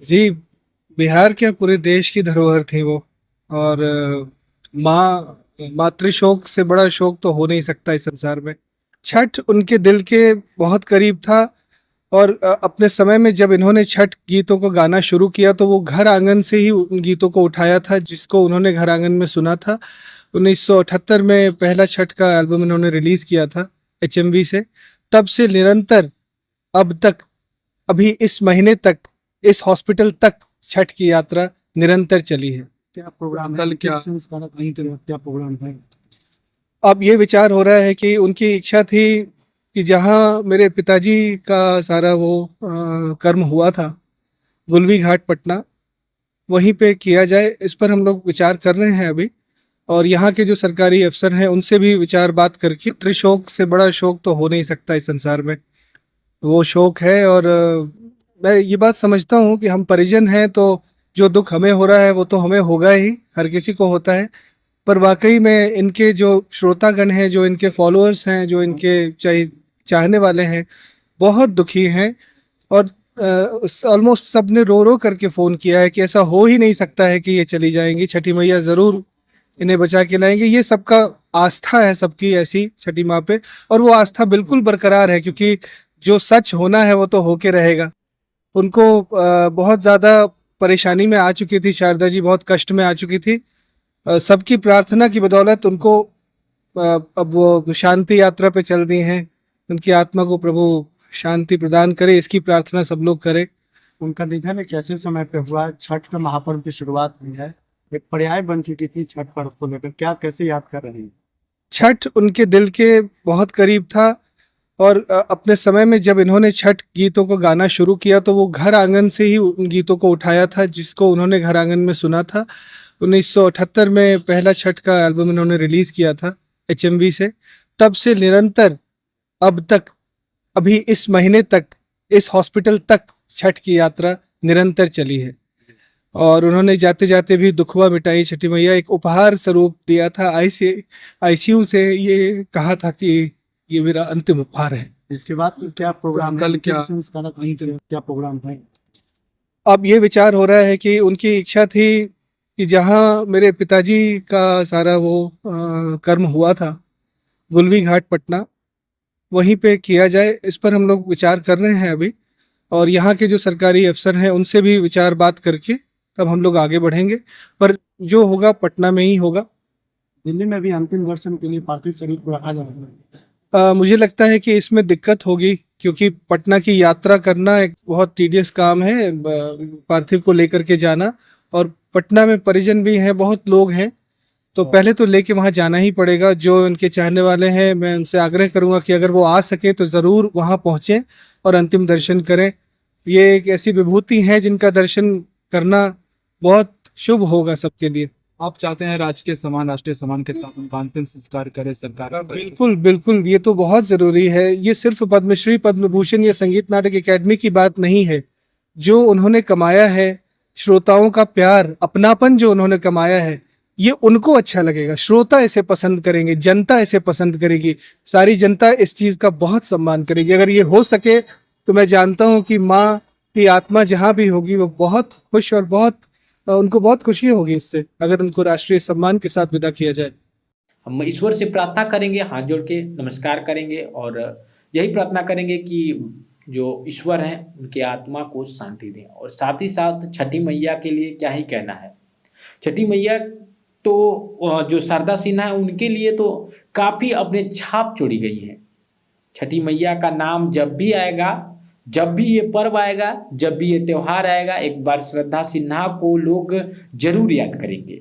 जी, बिहार क्या पूरे देश की धरोहर थी वो। और मातृशोक से बड़ा शोक तो हो नहीं सकता इस संसार में। छठ उनके दिल के बहुत करीब था। और अपने समय में जब इन्होंने छठ गीतों को गाना शुरू किया तो वो घर आंगन से ही उन गीतों को उठाया था जिसको उन्होंने घर आंगन में सुना था। 1978 में पहला छठ का एल्बम इन्होंने रिलीज किया था एचएमवी से। तब से निरंतर अब तक, अभी इस महीने तक, इस हॉस्पिटल तक छठ की यात्रा निरंतर चली है। क्या प्रोग्राम है? कल क्या संस्कार क्या प्रोग्राम है? अब ये विचार हो रहा है कि उनकी इच्छा थी कि जहाँ मेरे पिताजी का सारा वो कर्म हुआ था, गुलवी घाट पटना, वहीं पे किया जाए। इस पर हम लोग विचार कर रहे हैं अभी। और यहाँ के जो सरकारी अफसर हैं उनसे भी विचार बात करके, त्रिशोक से बड़ा शोक तो हो नहीं सकता इस संसार में, वो शोक है। और मैं ये बात समझता हूँ कि हम परिजन हैं तो जो दुख हमें हो रहा है वो तो हमें होगा ही, हर किसी को होता है। पर वाकई में इनके जो श्रोतागण हैं, जो इनके फॉलोअर्स हैं, जो इनके चाहने वाले हैं, बहुत दुखी हैं। और ऑलमोस्ट सब ने रो रो करके फ़ोन किया है कि ऐसा हो ही नहीं सकता है कि ये चली जाएंगी, छठी मैया ज़रूर इन्हें बचा के लाएंगे। ये सबका आस्था है, सबकी ऐसी छठी माँ पे। और वो आस्था बिल्कुल बरकरार है, क्योंकि जो सच होना है वो तो होके रहेगा। उनको बहुत ज़्यादा परेशानी में आ चुकी थी शारदा जी, बहुत कष्ट में आ चुकी थी। सबकी प्रार्थना की बदौलत उनको अब वो शांति यात्रा पे चल दी हैं। उनकी आत्मा को प्रभु शांति प्रदान करे, इसकी प्रार्थना सब लोग करें। उनका निधन एक ऐसे समय पे हुआ है, छठ का महापर्व की शुरुआत हुई है, एक पर्याय बन चुकी थी छठ पर्व को लेकर। क्या कैसे याद कर रहे हैं? छठ उनके दिल के बहुत करीब था। और अपने समय में जब इन्होंने छठ गीतों को गाना शुरू किया तो वो घर आंगन से ही उन गीतों को उठाया था जिसको उन्होंने घर आंगन में सुना था। 1978 में पहला छठ का एल्बम इन्होंने रिलीज किया था एचएमवी से। तब से निरंतर अब तक, अभी इस महीने तक, इस हॉस्पिटल तक छठ की यात्रा निरंतर चली है। और उन्होंने जाते जाते भी दुखवा मिटाई छठी मैया, एक उपहार स्वरूप दिया था। आईसीयू से ये कहा था कि ये मेरा अंतिम उपहार है। इसके बाद क्या प्रोग्राम कल है? क्या संस्कार क्या प्रोग्राम है? अब ये विचार हो रहा है कि उनकी इच्छा थी कि जहाँ मेरे पिताजी का सारा वो कर्म हुआ था, गुलवी घाट पटना, वहीं पे किया जाए। इस पर हम लोग विचार कर रहे हैं अभी। और यहाँ के जो सरकारी अफसर हैं उनसे भी विचार बात करके तब हम लोग आगे बढ़ेंगे। पर जो होगा पटना में ही होगा। दिल्ली में भी अंतिम दर्शन के लिए पार्थिव शरीर को रखा जाएगा। मुझे लगता है कि इसमें दिक्कत होगी, क्योंकि पटना की यात्रा करना एक बहुत टीडियस काम है, पार्थिव को लेकर के जाना। और पटना में परिजन भी हैं, बहुत लोग हैं, तो पहले तो लेके वहाँ जाना ही पड़ेगा। जो उनके चाहने वाले हैं, मैं उनसे आग्रह करूंगा कि अगर वो आ सके तो ज़रूर वहाँ पहुँचें और अंतिम दर्शन करें। ये एक ऐसी विभूति है जिनका दर्शन करना बहुत शुभ होगा सबके लिए। आप चाहते हैं राजकीय सम्मान, राष्ट्रीय सम्मान के साथ उनका अंतिम संस्कार करे सरकार? बिल्कुल बिल्कुल, ये तो बहुत ज़रूरी है। ये सिर्फ पद्मश्री, पद्म भूषण या संगीत नाटक एकेडमी की बात नहीं है। जो उन्होंने कमाया है, श्रोताओं का प्यार, अपनापन जो उन्होंने कमाया है, ये उनको अच्छा लगेगा। श्रोता इसे पसंद करेंगे, जनता इसे पसंद करेगी, सारी जनता इस चीज़ का बहुत सम्मान करेगी। अगर ये हो सके तो मैं जानता हूँ कि माँ की आत्मा जहाँ भी होगी वो बहुत खुश और बहुत उनको बहुत खुशी होगी इससे, अगर उनको राष्ट्रीय सम्मान के साथ विदा किया जाए। हम ईश्वर से प्रार्थना करेंगे, हाथ जोड़ के नमस्कार करेंगे और यही प्रार्थना करेंगे कि जो ईश्वर हैं उनकी आत्मा को शांति दें। और साथ ही साथ छठी मैया के लिए क्या ही कहना है। छठी मैया तो जो शारदा सिन्हा है उनके लिए तो काफ़ी अपने छाप छोड़ी गई है। छठी मैया का नाम जब भी आएगा, जब भी ये पर्व आएगा, जब भी ये त्यौहार आएगा, एक बार श्रद्धा सिन्हा को लोग जरूर याद करेंगे।